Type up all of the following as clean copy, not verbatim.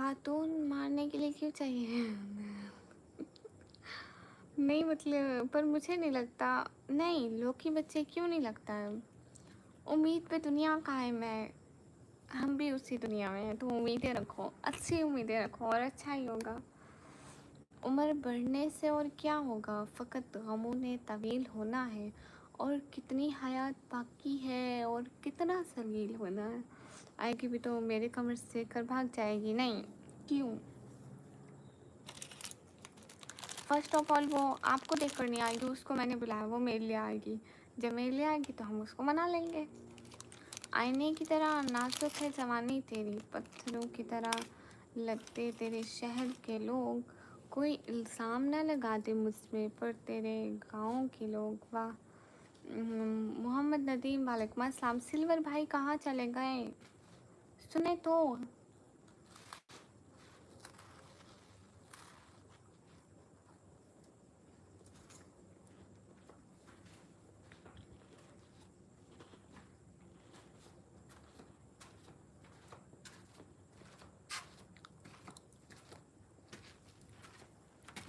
खातून मारने के लिए क्यों चाहिए? नहीं मतलब, पर मुझे नहीं लगता। नहीं, लोकी बच्चे क्यों नहीं लगता है? उम्मीद पे दुनिया कायम है, हम भी उसी दुनिया में हैं, तो उम्मीदें रखो, अच्छी उम्मीदें रखो और अच्छा ही होगा। उम्र बढ़ने से और क्या होगा, फ़कत गमों ने तवील होना है, और कितनी हयात बाकी है और कितना सलील होना है। आएगी भी तो मेरे कमर से कर भाग जाएगी नहीं, क्यों? फर्स्ट ऑफ ऑल वो आपको देख कर नहीं आएगी, उसको मैंने बुलाया, वो मेरे लिए आएगी। जब मेरे लिए आएगी तो हम उसको मना लेंगे। आईने की तरह नाजुक है जवानी तेरी, पत्थरों की तरह लगते तेरे शहर के लोग, कोई इल्ज़ाम ना लगा दे मुझमें पर तेरे गाँव के लोग। वाह। मोहम्मद नदीम वालेकुम अस्सलाम। सिल्वर भाई कहाँ चले गए, सुने तो।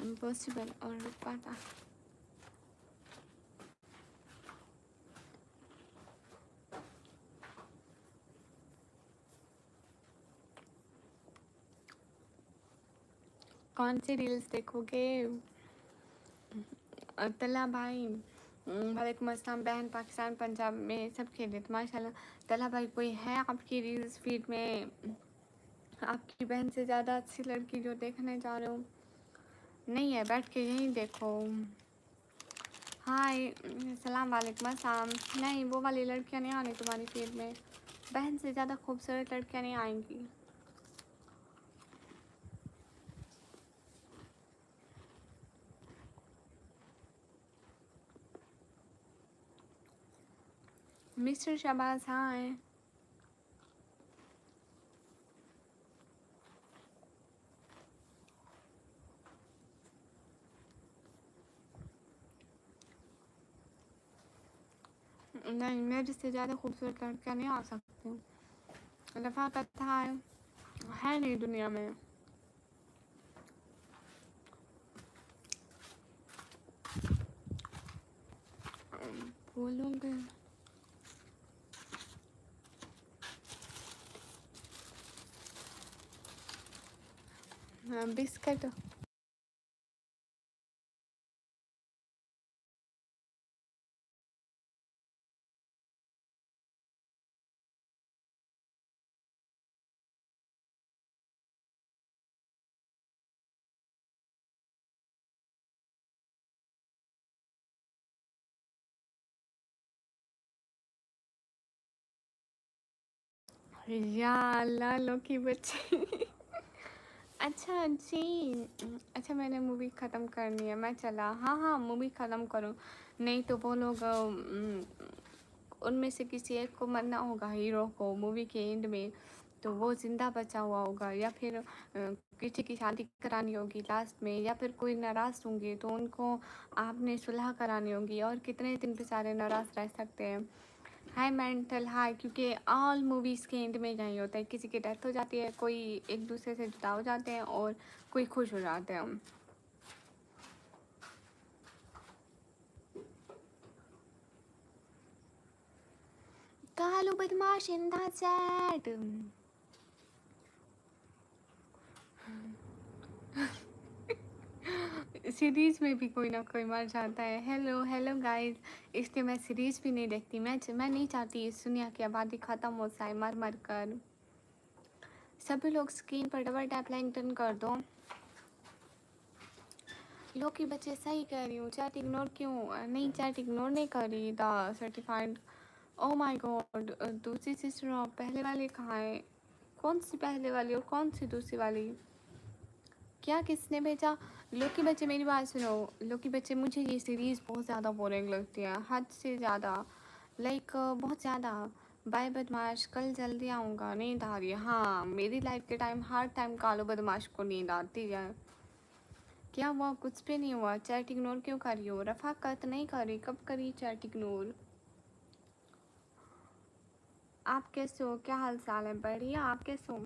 इम्पॉसिबल और पाता। कौन सी रील्स देखोगे? तला भाई वालेकुम अस्सलाम। बहन पाकिस्तान पंजाब में सब खैरियत माशाल्लाह। तला भाई कोई है आपकी रील्स फीड में आपकी बहन से ज़्यादा अच्छी लड़की जो देखने जा रहे हो? नहीं है, बैठ के यहीं देखो। हाय सलाम वालेकुम अस्सलाम। नहीं, वो वाली लड़कियाँ नहीं आनी तुम्हारी फीड में, बहन से ज़्यादा खूबसूरत लड़कियाँ नहीं आएंगी। मिस्टर शहबाज हाय। नहीं, मेरे से ज़्यादा खूबसूरत लड़कियाँ नहीं आ सकती। रफ़ाकत हाय। है नहीं दुनिया में। बोलूँगी बिस्किट। या अल्लाह लोकी बच्ची। अच्छा जी। अच्छा, मैंने मूवी ख़त्म करनी है, मैं चला। हाँ हाँ, मूवी ख़त्म करो, नहीं तो वो लोग उनमें से किसी एक को मरना होगा, हीरो को मूवी के एंड में, तो वो ज़िंदा बचा हुआ होगा, या फिर किसी की शादी करानी होगी लास्ट में, या फिर कोई नाराज़ होंगे तो उनको आपने सुलह करानी होगी, और कितने दिन बेचारे नाराज़ रह सकते हैं। हाय मेंटल हाय, क्योंकि ऑल मूवीज़ के एंड में यही होता है, किसी की डेथ हो जाती है, कोई एक दूसरे से जुदा हो जाते हैं और कोई खुश हो जाते हैं। कालू बदमाश इन द चैट। सीरीज़ में भी कोई ना कोई मर जाता है। हेलो हेलो गाइस, इसलिए मैं सीरीज़ भी नहीं देखती। मैं नहीं चाहती इस दुनिया की आबादी ख़त्म हो जाए मर मर कर। सभी लोग स्क्रीन पर डबल टैप लाइक डन कर दो। लोग की बच्चे सही कह रही हूँ, चैट इग्नोर क्यों? नहीं, चैट इग्नोर नहीं कर रही। The certified. O my God, दूसरी सिस्टर और पहले वाली कहाँ है? कौन सी पहले वाली और कौन सी दूसरी वाली? क्या किसने भेजा? लोकी बच्चे मेरी बात सुनो। लोकी बच्चे, मुझे ये सीरीज़ बहुत ज़्यादा बोरिंग लगती है, हद से ज़्यादा, लाइक बहुत ज़्यादा। बाय बदमाश, कल जल्दी आऊँगा, नींद आ रही है। हाँ, मेरी लाइफ के टाइम हर टाइम कालो बदमाश को नींद आती है। क्या हुआ? कुछ भी नहीं हुआ। चैट इग्नोर क्यों कर रही हो? रफ़ाकत नहीं कर रही, कब करी चैट इग्नोर? आप कैसे हो? क्या हाल चाल है? बढ़िया, आप कैसे हो?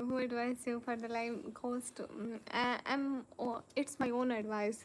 who advised you for the live cost? It's my own advice.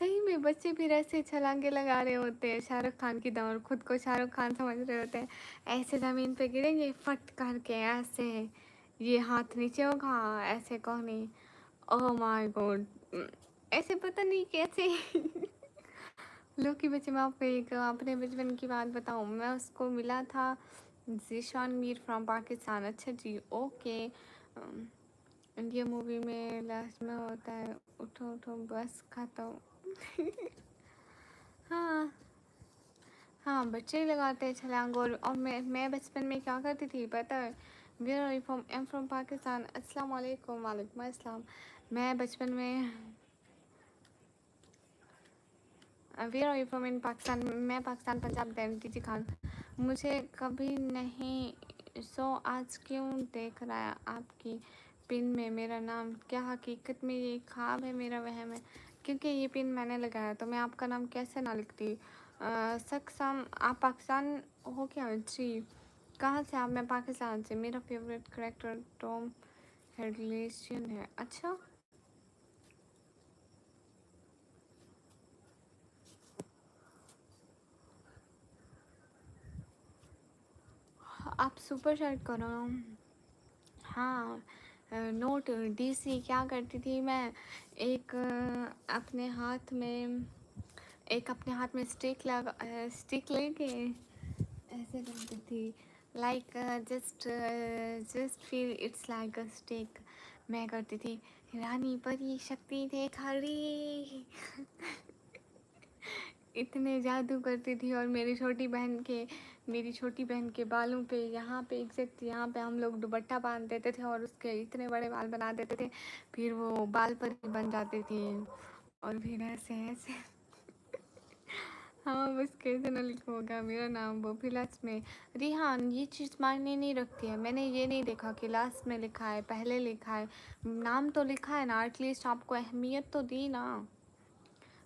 सही में बच्चे फिर ऐसे छलांगे लगा रहे होते हैं शाहरुख खान की तरह और खुद को शाहरुख खान समझ रहे होते हैं। ऐसे ज़मीन पे गिरेंगे फट करके ऐसे, ये हाथ नीचे होगा ऐसे कहनी। Oh my God! ऐसे पता नहीं कैसे। लो कि बच्चे मैं आपको एक अपने बचपन की बात बताऊँ, मैं उसको मिला था ज़ीशान मीर फ्रॉम पाकिस्तान। अच्छा जी, ओके। इंडिया मूवी में लास्ट में होता है उठो उठो बस खत्म। हाँ हाँ, बच्चे ही लगाते हैं छलांग। और मैं बचपन में क्या करती थी पता है? Where are you from? I am from Pakistan. अस्सलाम वालेकुम। वालेकुम अस्सलाम। मैं बचपन में where are you from in Pakistan. मैं पाकिस्तान पंजाब जी खान। मुझे कभी नहीं सो आज क्यों देख रहा है आपकी पिन में मेरा नाम? क्या हकीकत में ये ख्वाब है मेरा वहम है? क्योंकि ये पिन मैंने लगाया तो मैं आपका नाम कैसे ना लिखती। सक्सम आप पाकिस्तान हो क्या जी? कहाँ से आप? मैं पाकिस्तान से। मेरा फेवरेट करेक्टर टॉम हेडलेशन है। अच्छा, आप सुपर चैट करो। हाँ, नोट डीसी क्या करती थी मैं? एक अपने हाथ में स्टिक लेके ऐसे करती थी। Like just feel it's like a stick. मैं करती थी रानी परी शक्ति थे खड़ी। इतने जादू करती थी। और मेरी छोटी बहन के बालों पे यहाँ पे एग्जैक्ट यहाँ पे हम लोग दुपट्टा बांध देते थे और उसके इतने बड़े बाल बना देते थे। फिर वो बाल पर ही बन जाती थी। और फिर ऐसे ऐसे। हाँ बस कैसे ना लिखोगा मेरा नाम वो भी लास्ट में। रिहान, ये चीज़ मायने नहीं रखती है। मैंने ये नहीं देखा कि लास्ट में लिखा है पहले लिखा है। नाम तो लिखा है ना, एटलीस्ट आपको अहमियत तो दी ना।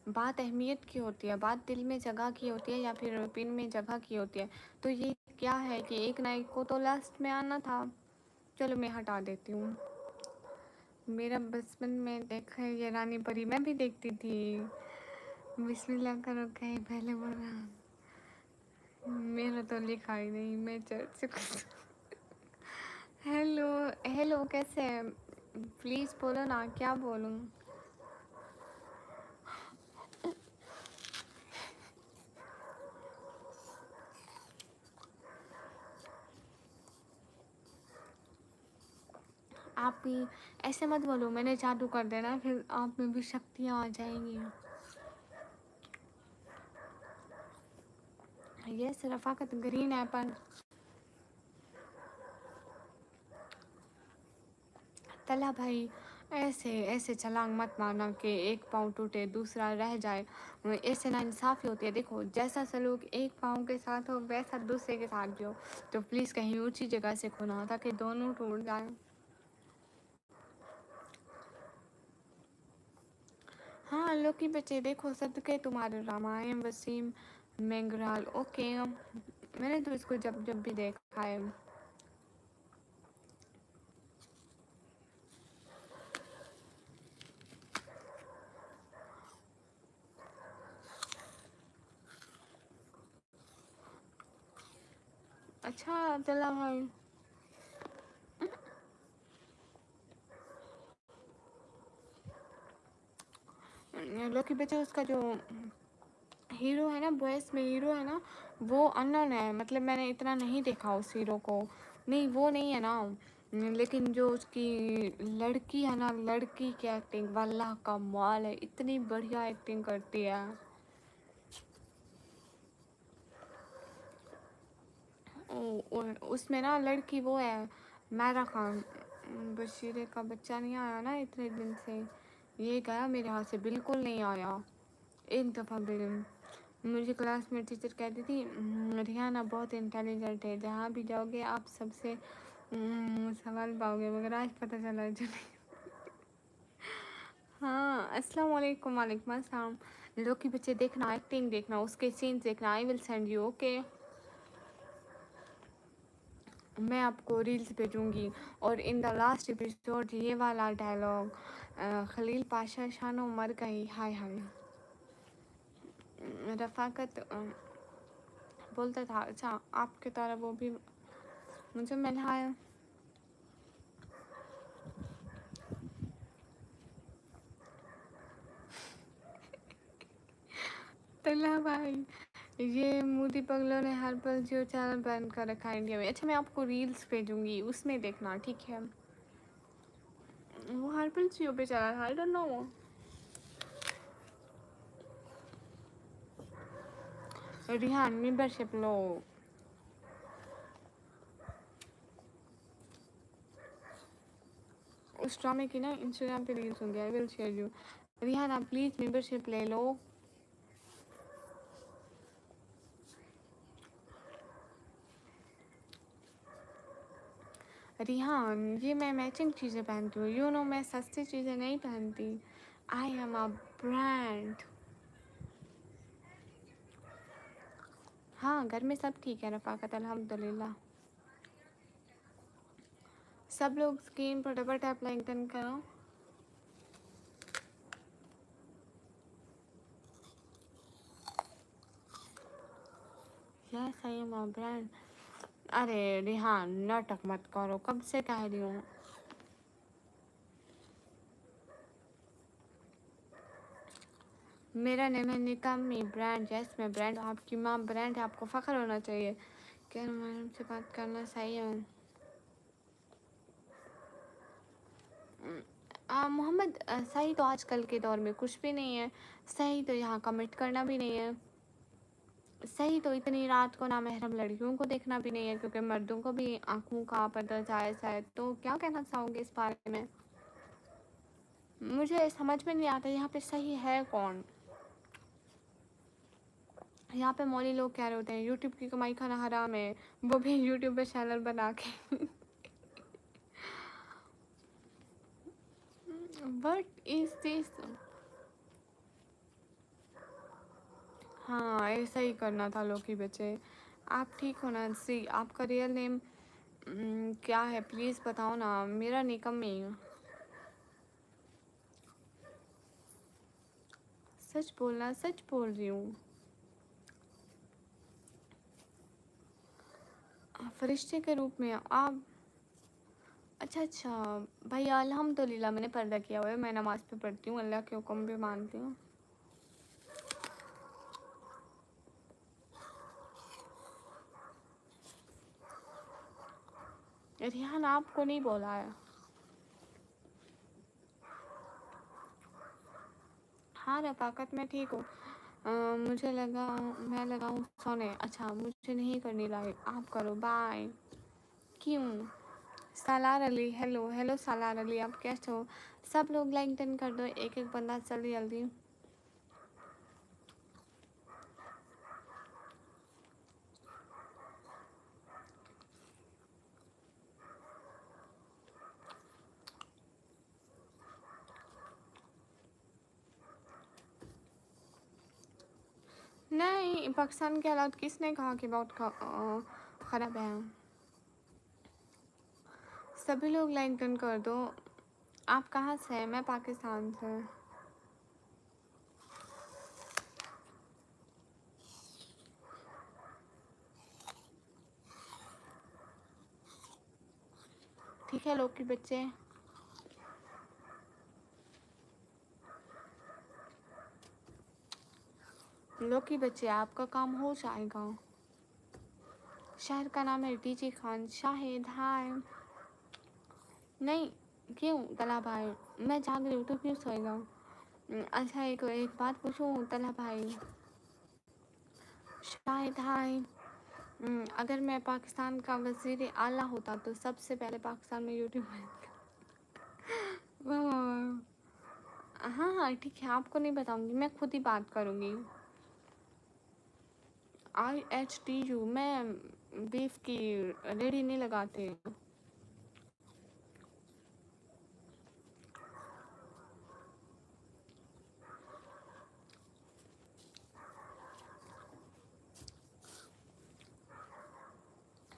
बात अहमियत की होती है, बात दिल में जगह की होती है या फिर पिन में जगह की होती है। तो ये क्या है कि एक ना एक को तो लास्ट में आना था। चलो मैं हटा देती हूँ। मेरा बचपन में देखा है ये रानी परी, मैं भी देखती थी। बिस्मिल्लाह करो कहीं पहले बोला। मेरा तो लिखा ही नहीं, मैं चर्च से कुछ। हेलो हेलो, कैसे हैं? प्लीज़ बोलो ना, क्या बोलूँ? आप भी ऐसे मत बोलो मैंने जादू कर देना, फिर आप में भी शक्तियाँ आ जाएंगी। ये रफ़ाकत ग्रीन एप्पल। तला भाई, ऐसे ऐसे छलांग मत मारना कि एक पाँव टूटे दूसरा रह जाए। ऐसे ना इंसाफ़ी होती है। देखो जैसा सलूक एक पाँव के साथ हो वैसा दूसरे के साथ भी हो। तो प्लीज़ कहीं ऊंची जगह से खोना ताकि दोनों टूट जाए। हाँ लोकी बच्चे देखो सदके तुम्हारे रामायण वसीम मेंगराल। ओके, मैंने तो इसको जब जब भी देखा है। अच्छा चला भाई। लोकी बच्चे उसका जो हीरो है ना, बॉयज़ में हीरो है ना, वो अननोन है। मतलब मैंने इतना नहीं देखा उस हीरो को। नहीं वो नहीं है ना। लेकिन जो उसकी लड़की है ना, लड़की की एक्टिंग वाला कमाल है, इतनी बढ़िया एक्टिंग करती है। उसमें ना लड़की वो है मैरा खान। बशीरे का बच्चा नहीं आया ना इतने दिन से। ये गया मेरे हाथ से, बिल्कुल नहीं आया एक दफ़ा भी। मुझे क्लास में टीचर कहती थी रिहाना बहुत इंटेलिजेंट है, जहाँ भी जाओगे आप सबसे सवाल पाओगे, मगर आज पता चला जो नहीं। हाँ अस्सलाम वालेकुम। वालेकुम अस्सलाम। लोकी बच्चे देखना, एक्टिंग देखना, उसके सीन्स देखना। I will send you, okay? मैं आपको रील्स भेजूंगी। और इन द लास्ट एपिसोड ये वाला डायलॉग, खलील पाशा शानो मर गई, हाय हाय। रफ़ाकत बोलता था अच्छा आपकी तरह वो भी मुझे मिला है। तल्ला भाई ये मोदी पगलों ने हर पल जियो चैनल बैन कर रखा है इंडिया में। अच्छा मैं आपको रील्स भेजूंगी उसमें देखना ठीक है। वो हर पल जियो पे चला था I don't know. Rihan membership लो। उस ड्रामे की ना इंस्टाग्राम पे रील्स होंगी I will share you. Rihan आप प्लीज़ मेंबरशिप ले लो। रिहान ये मैं मैचिंग चीज़ें पहनती हूँ यू नो मैं सस्ती चीज़ें नहीं पहनती। I am a brand. हाँ घर में सब ठीक है रफ़ाकत अल्हम्दुलिल्लाह। सब लोग स्क्रीन पर डबल टैप लाइक डन करो। Yes I am a brand. अरे रिहान नाटक मत करो कब से कह रही हूँ। मेरा नेम है निकामी ब्रांड। यस मैं ब्रांड आपकी माँ ब्रांड है आपको फ़ख्र होना चाहिए। क्या मैडम से बात करना सही है। मोहम्मद सही तो आजकल के दौर में कुछ भी नहीं है। सही तो यहाँ कमिट करना भी नहीं है। सही तो इतनी रात को नामहरम लड़कियों को देखना भी नहीं है क्योंकि मर्दों को भी आँखों का पर्दा जायज़ है। तो क्या कहना चाहोगे इस बारे में। मुझे समझ में नहीं आता यहाँ पे सही है कौन। यहाँ पे मौली लोग कह रहे होते हैं यूट्यूब की कमाई खाना हराम है वो भी यूट्यूब पे चैनल बना के। What is this. हाँ ऐसा ही करना था लोकी बच्चे। आप ठीक हो ना सी आपका रियल नेम क्या है प्लीज़ बताओ ना। मेरा निकम्मी। सच बोलना सच बोल रही हूँ। फरिश्ते के रूप में आप। अच्छा अच्छा भाई अल्हम्दुलिल्लाह मैंने पर्दा किया हुआ है मैं नमाज़ पे पढ़ती हूँ अल्लाह के हुक्म भी मानती हूँ। रिहान आपको नहीं बोला है। हाँ रफ़ाकत मैं ठीक हूँ। मुझे लगा मैं लगाऊँ सोने। अच्छा मुझे नहीं करनी लाइक आप करो बाय। क्यों। सालार अली हेलो हेलो सालार अली आप कैसे हो। सब लोग लाइक डन कर दो एक एक बंदा जल्दी जल्दी। नहीं पाकिस्तान के हालात किसने कहा कि बहुत ख़राब है। सभी लोग लाइक डन कर दो। आप कहाँ से हैं। मैं पाकिस्तान से। ठीक है लोग के बच्चे। लोग के बच्चे आपका काम हो जाएगा। शहर का नाम है डीजे खान शाहिद हाय। नहीं क्यों तला भाई मैं जाग रही हूँ तो क्यों सोएगा। अच्छा एक एक बात पूछूं तला भाई। शाहिद हाय। अगर मैं पाकिस्तान का वज़ीर आला होता तो सबसे पहले पाकिस्तान में यूट्यूब। वाह वाह वाह। हाँ हाँ ठीक है आपको नहीं बताऊंगी मैं खुद ही बात करूँगी। IHTU मैं बीफ की रेडी नहीं लगाते।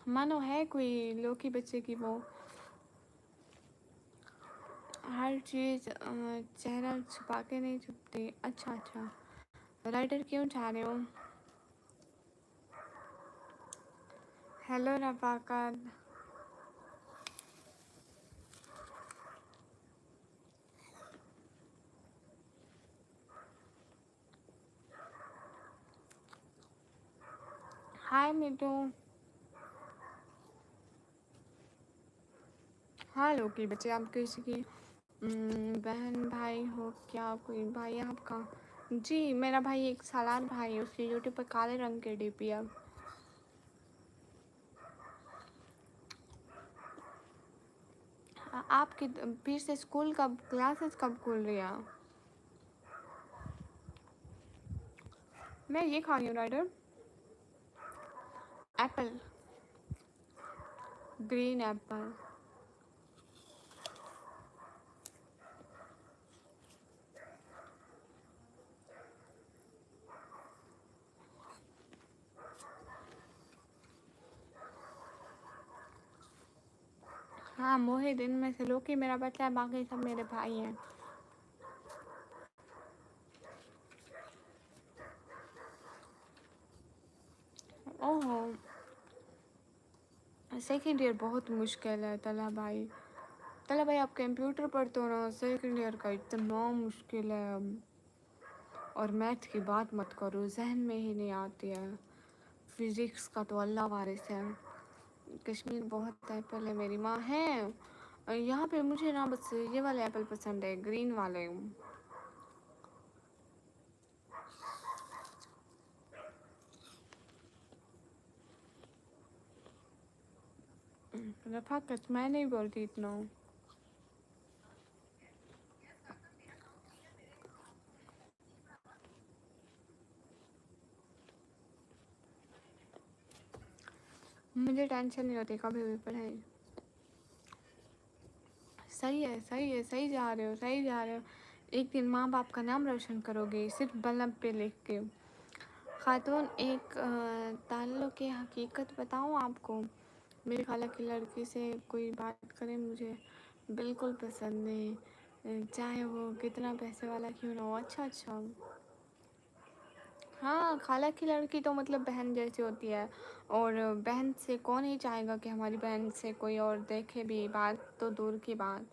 मानो है कोई लोकी बच्चे की वो हर चीज़ चेहरा छुपा के नहीं छुपती। अच्छा अच्छा राइडर क्यों चाह रहे हो? हेलो रफाकत। हाय मिटू। हेलो की बच्चे, आप किसी की बहन भाई हो क्या? कोई भाई है आपका? जी मेरा भाई एक सालार भाई है, उसकी यूट्यूब पर काले रंग के डीपी है। आपकी फिर से स्कूल कब, क्लासेस कब खुल रही है? मैं ये खा रही हूँ राइडर, एप्पल, ग्रीन एप्पल। हाँ मोहित इनमें से लोकी मेरा बच्चा है, बाकी सब मेरे भाई हैं। ओहो सेकेंड ईयर बहुत मुश्किल है तला भाई। तला भाई आप कंप्यूटर पढ़ते हो ना, सेकेंड ईयर का इतना मुश्किल है। और मैथ की बात मत करो, जहन में ही नहीं आती है। फिज़िक्स का तो अल्लाह वारिस है। कश्मीर बहुत एप्पल है, मेरी माँ है यहाँ पे। मुझे ना बस ये वाले एप्पल पसंद है, ग्रीन वाले। रफाकत मैं नहीं बोलती इतना। मुझे टेंशन नहीं होती कभी भी पढ़ाई। सही है सही है, सही जा रहे हो सही जा रहे हो। एक दिन माँ बाप का नाम रोशन करोगे सिर्फ बल्लम पे लिख के। खातून एक ताल्लुक़ की हकीकत बताऊँ आपको, मेरी खाला की लड़की से कोई बात करे मुझे बिल्कुल पसंद नहीं, चाहे वो कितना पैसे वाला क्यों ना हो। अच्छा अच्छा। हाँ खाला की लड़की तो मतलब बहन जैसी होती है, और बहन से कौन ही चाहेगा कि हमारी बहन से कोई और देखे भी, बात तो दूर की बात।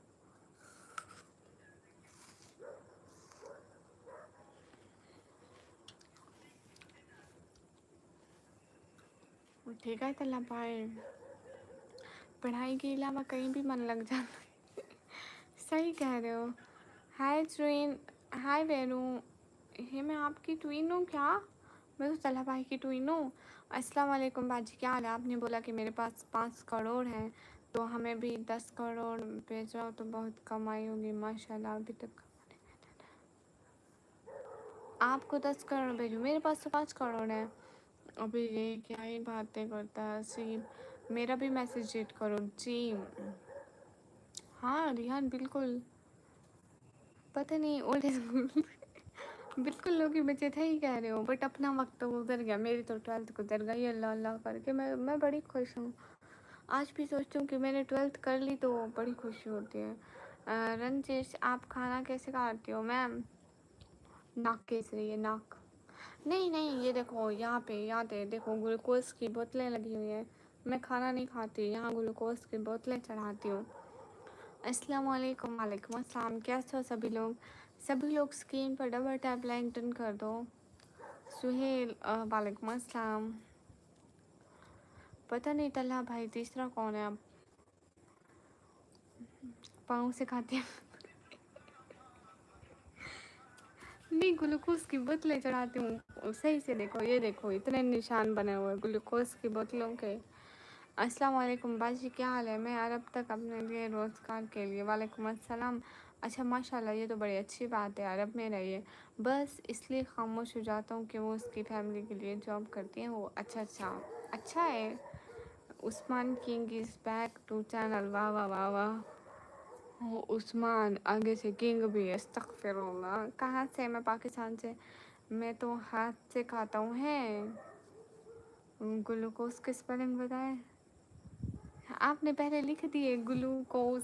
ठीक है तला भाई, पढ़ाई के अलावा कहीं भी मन लग जाता है। सही कह रहे हो। हाय ट्वीन, हाय वेनू, ये मैं आपकी ट्वीन हूँ क्या? मैं तो तला भाई की ट्वीन हूँ। अस्सलाम वालेकुम बाजी, क्या हाल है? आपने बोला कि मेरे पास 5 करोड़ हैं तो हमें भी 10 करोड़ भेजो तो बहुत कमाई होगी माशाल्लाह। अभी तक आपको 10 करोड़ भेजो, मेरे पास तो 5 करोड़ है। अभी ये क्या ही बातें करता है सी। मेरा भी मैसेज रीड करो जी। हाँ रिहान बिल्कुल, पता नहीं ओल्ड स्कूल। बिल्कुल लोग ही बच्चे थे ही कह रहे हो, बट अपना वक्त तो गुजर गया, मेरी तो 12th गुजर गई अल्लाह अल्लाह करके। मैं बड़ी खुश हूँ। आज भी सोचती हूँ कि मैंने 12th कर ली तो बड़ी खुशी होती है। रंजिश आप खाना कैसे खाती हो मैम? नाक कैस रही है नाक। नहीं नहीं ये देखो यहाँ पे देखो ग्लूकोज की बोतलें लगी हुई हैं। मैं खाना नहीं खाती, यहाँ ग्लूकोज की बोतलें चढ़ाती हूँ। अस्सलाम वालेकुम। वालेकुम अस्सलाम, कैसे हो सभी लोग? सभी लोग स्क्रीन पर डबल टैप लाइक डन कर दो। सुहेल वालेकुम अस्सलाम। पता नहीं तल्हा भाई तीसरा कौन है? आप पाँव से खाते हैं? नहीं ग्लूकोज की बोतलें चढ़ाती हूँ। सही से देखो, ये देखो इतने निशान बने हुए ग्लूकोज की बोतलों के। अस्सलाम वालेकुम बाजी, क्या हाल है? मैं अरब तक अपने लिए रोज़गार के लिए। वालेकुम अस्सलाम। अच्छा माशाल्लाह, ये तो बड़ी अच्छी बात है, अरब में रहिए। बस इसलिए खामोश हो जाता हूँ कि वो उसकी फैमिली के लिए जॉब करती हैं वो। अच्छा अच्छा, अच्छा है। Usman king is back to channel, वाह वाह वाह वाह। वो उस्मान आगे से किंग भी है, अस्तगफिरुल्लाह। कहाँ से? मैं पाकिस्तान से। मैं तो हाथ से खाता हूँ है। ग्लूकोज की स्पेलिंग बताएं? आपने पहले लिख दिए ग्लूकोज।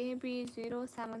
AB07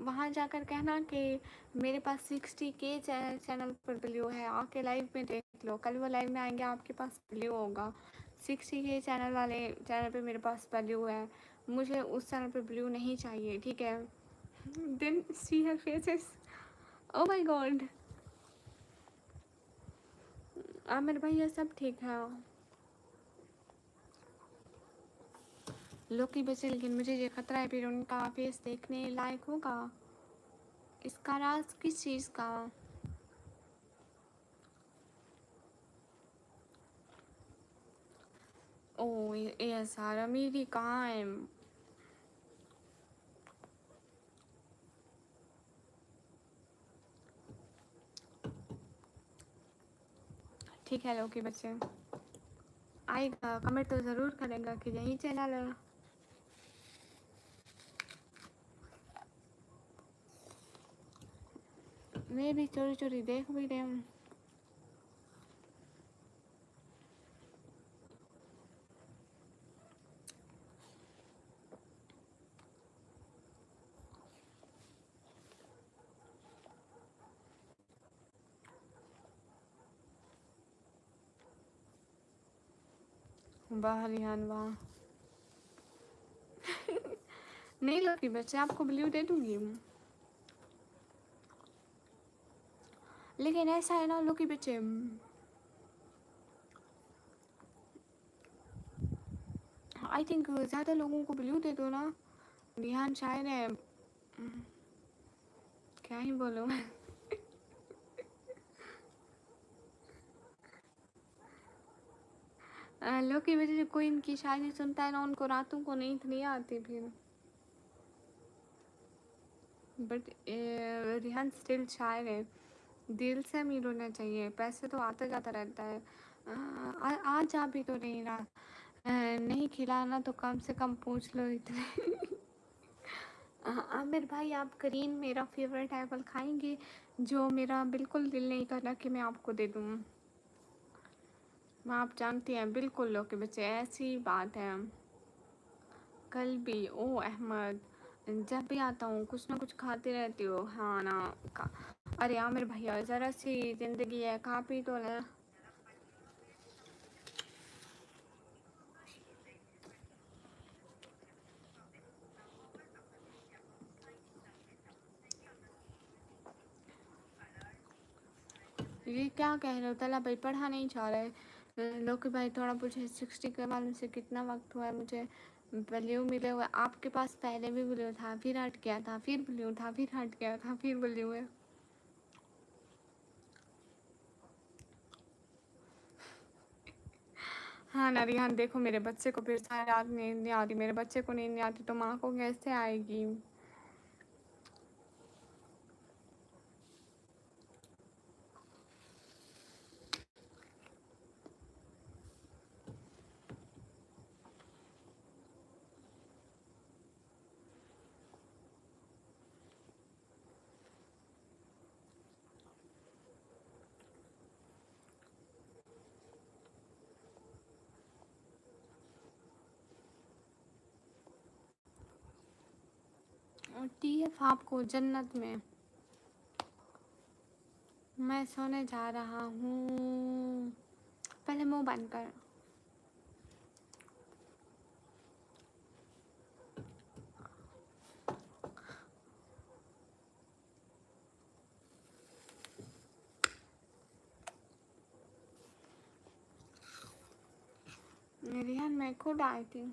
वहाँ जाकर कहना कि मेरे पास 60K चैनल पर ब्लू है, आके लाइव में देख लो। कल वो लाइव में आएंगे, आपके पास ब्लू होगा। 60K चैनल वाले चैनल पे मेरे पास ब्लू है, मुझे उस चैनल पे ब्लू नहीं चाहिए, ठीक है। Then see her faces, oh my God. Aamir भैया सब ठीक है। लोकी बचे, लेकिन मुझे ये खतरा है फिर उनका फेस देखने लायक होगा। इसका राज किस चीज़ का? ओ ये सारा मेरी कहाँ है? ठीक है लोकी बच्चे, आएगा कमेंट तो ज़रूर करेगा कि यही चैनल है। मैं भी चोरी चोरी देख भी रही हूँ। वाह रिहान वाह। नहीं लोकी बच्चे, आपको ब्लू दे दूंगी, लेकिन ऐसा है ना लोकी बच्चे, आई थिंक ज़्यादा लोगों को ब्लू दे दो ना। रिहान शायर है, क्या ही बोलूँ। लोकी वजह से कोई इनकी शायरी सुनता है ना, उनको रातों को नींद नहीं आती फिर। बट रिहान स्टिल शायर है, दिल से अमीर होना चाहिए, पैसे तो आता जाता रहता है। आज आ भी तो नहीं रहा। नहीं खिलाना तो कम से कम पूछ लो इतने। आमिर भाई, आप करीन मेरा फेवरेट एप्पल खाएंगे, जो मेरा बिल्कुल दिल नहीं कर रहा कि मैं आपको दे दूँ। आप जानती हैं बिल्कुल लोग के बच्चे, ऐसी बात है। कल भी ओ अहमद, जब भी आता हूँ कुछ ना कुछ खाती रहती हो, हाँ ना अरे आमिर भैया ज़रा सी ज़िंदगी है, खा पी तो ले। ये क्या कह रहे हो तला भाई, पढ़ा नहीं चाह रहे लोकी भाई? थोड़ा पूछे 60 के मालूम से कितना वक्त हुआ है मुझे ब्लू मिले हुए? आपके पास पहले भी ब्लू था, फिर हट गया था, फिर ब्लू था, फिर हट गया था, फिर ब्लू है। हाँ ना रिहान, देखो मेरे बच्चे को फिर सारी रात नींद नहीं आती, मेरे बच्चे को नींद नहीं आती तो माँ को कैसे आएगी? और TF आपको जन्नत में। मैं सोने जा रहा हूँ, पहले मुंह बंद कर। रिहान मैं खुद आई थी।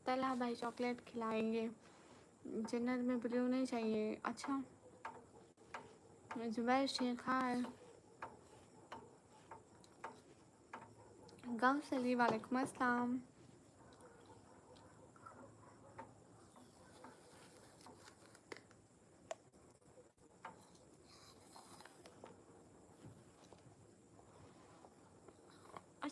तला भाई चॉकलेट खिलाएंगे, जन्नत में ब्लू नहीं चाहिए। अच्छा जुबैर शेख हाय, गाँव सली वालेकुम अस्सलाम।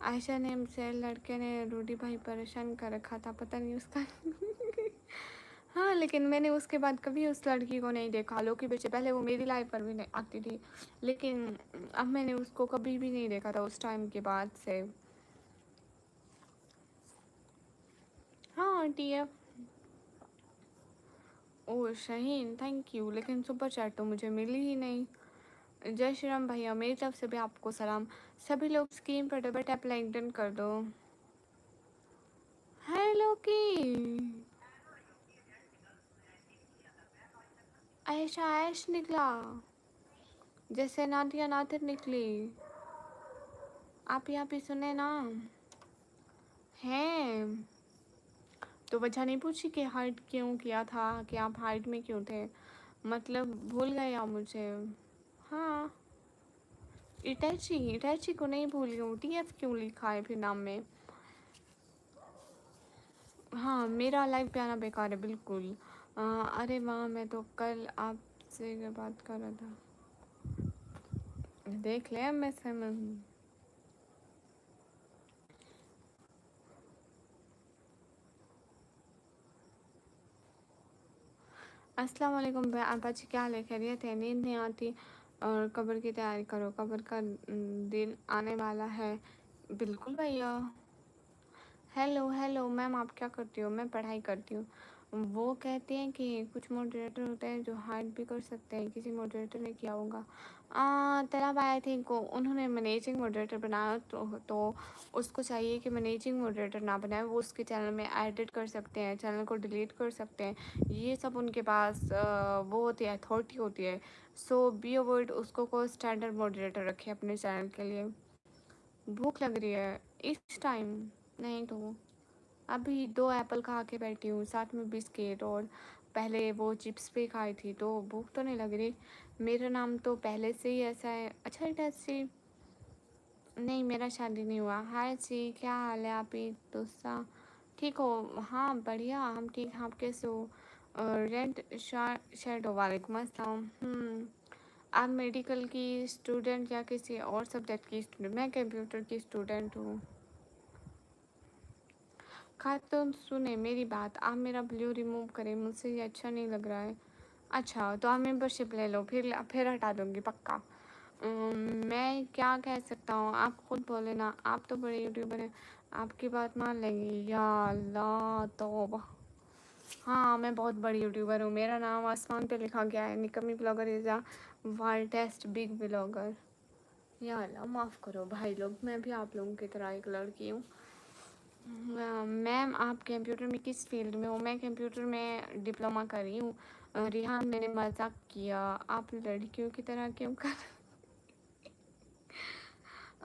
आयशा नेम से लड़के ने रूडी भाई परेशान कर रखा था, पता नहीं उसका हाँ, लेकिन मैंने उसके बाद कभी उस लड़की को नहीं देखा। लोकी बेचे पहले वो मेरी लाइफ पर भी नहीं आती थी, लेकिन अब मैंने उसको कभी भी नहीं देखा था उस टाइम के बाद से। हाँ TF. Oh Shaheen thank you, लेकिन सुपर चैट तो मुझे मिली ही नहीं। जय श्री राम भैया, मेरी तरफ से भी आपको सलाम। सभी लोग स्क्रीन पर डबल टैप लाइक डन कर दो। हेलो की आयशा ऐश निकला जैसे नादिया नातिर निकली। आप यहाँ पे सुने ना हैं, तो वजह नहीं पूछी कि हाइट क्यों किया था, कि आप हाइट में क्यों थे, मतलब भूल गए आप मुझे। हाँ, इटैची इटैची को नहीं भूल गई, टीएफ क्यों लिखा है फिर नाम में। हाँ, मेरा लाइव पे आना बेकार है बिल्कुल। अरे वाह, मैं तो कल आपसे बात कर रहा था, देख ले मैं समय। अस्सलाम वालेकुम बाजी, क्या हाल है, खैरियत है? नींद नहीं आती और कब्र की तैयारी करो, कब्र का दिन आने वाला है। बिल्कुल भैया। हेलो हेलो मैम, आप क्या करती हो? मैं पढ़ाई करती हूँ। वो कहते हैं कि कुछ मॉडरेटर होते हैं जो हाइड भी कर सकते हैं, किसी मॉडरेटर ने किया होगा। तलब आई थिंक उन्होंने मैनेजिंग मॉडरेटर बनाया, तो उसको चाहिए कि मैनेजिंग मॉडरेटर ना बनाए, वो उसके चैनल में एडिट कर सकते हैं, चैनल को डिलीट कर सकते हैं, ये सब उनके पास वो होती है, अथॉरिटी होती है। सो बी अवॉइड उसको को स्टैंडर्ड मॉडरेटर रखे अपने चैनल के लिए। भूख लग रही है इस टाइम? नहीं तो अभी 2 एप्पल खा के बैठी हूँ, साथ में बिस्किट, और पहले वो चिप्स भी खाई थी, तो भूख तो नहीं लग रही। मेरा नाम तो पहले से ही ऐसा है। अच्छा टैसी, नहीं मेरा शादी नहीं हुआ। हाय जी, क्या हाल है? आप ही दोस्ता ठीक हो? हाँ बढ़िया, हम ठीक। आप कैसे हो? रेड शेडो, वालेकुम अस्सलाम। आप मेडिकल की स्टूडेंट या किसी और सब्जेक्ट की स्टूडेंट? मैं कंप्यूटर की स्टूडेंट हूँ। खातून सुने मेरी बात, आप मेरा ब्लू रिमूव करें, मुझसे ये अच्छा नहीं लग रहा है। अच्छा तो आप मेंबरशिप ले लो, फिर हटा दूँगी पक्का। मैं क्या कह सकता हूँ, आप खुद बोले ना, आप तो बड़े यूट्यूबर हैं, आपकी बात मान लेंगे। या अल्लाह तौबा। हाँ मैं बहुत बड़ी यूट्यूबर हूँ, मेरा नाम आसमान पे लिखा गया है, निकमी blogger is a world test big blogger. या अल्लाह माफ़ करो भाई लोग, मैं भी आप लोगों की तरह एक लड़की हूँ। मैम आप कंप्यूटर में किस फील्ड में हो? मैं कंप्यूटर में डिप्लोमा कर रही हूँ। रिहान मैंने मजाक किया, आप लड़कियों की तरह क्यों कर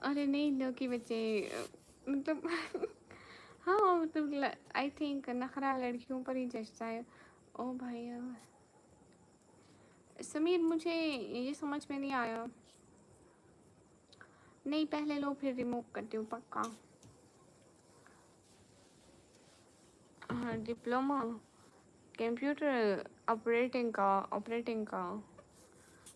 अरे नहीं लड़की बच्चे, मतलब हाँ मतलब आई थिंक नखरा लड़कियों पर ही जचता है। ओ भाई समीर, मुझे ये समझ में नहीं आया। नहीं पहले लो फिर रिमूव करती हूँ पक्का। हाँ डिप्लोमा कंप्यूटर ऑपरेटिंग का।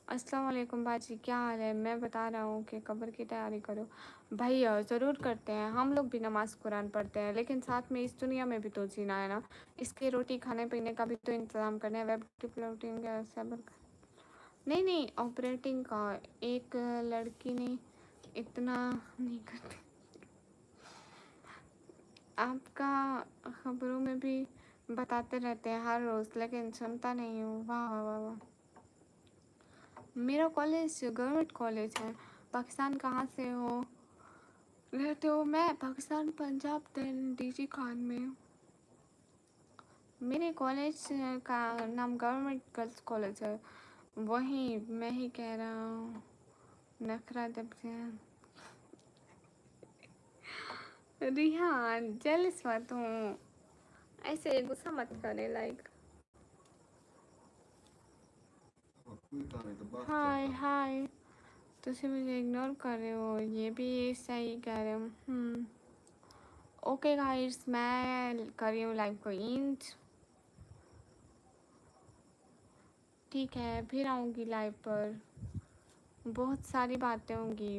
अस्सलाम वालेकुम बाजी, क्या हाल है? मैं बता रहा हूँ कि कब्र की तैयारी करो। भैया ज़रूर करते हैं, हम लोग भी नमाज़ कुरान पढ़ते हैं, लेकिन साथ में इस दुनिया में भी तो जीना है ना, इसके रोटी खाने पीने का भी तो इंतज़ाम करना है। वेब डेवलपिंग का सबर नहीं नहीं, ऑपरेटिंग का। एक लड़की ने इतना नहीं करती, आपका खबरों में भी बताते रहते हैं हर रोज़, लेकिन सुनता नहीं हूँ। वाह वाह वाह वाह। मेरा कॉलेज गवर्नमेंट कॉलेज है। पाकिस्तान कहाँ से हो रहते हो? मैं पाकिस्तान पंजाब डीजी खान में हूँ। मेरे कॉलेज का नाम गवर्नमेंट गर्ल्स कॉलेज है, वही मैं ही कह रहा हूँ। नखरा जब से रिहान जेलस मत हूँ, ऐसे गुस्सा मत करे लाइक। हाय हाय, तुम मुझे इग्नोर कर रहे हो, ये भी सही कह रहे हो। ओके गाइस, मैं कर रही हूँ लाइव को इंच, ठीक है? फिर आऊँगी लाइव पर, बहुत सारी बातें होंगी।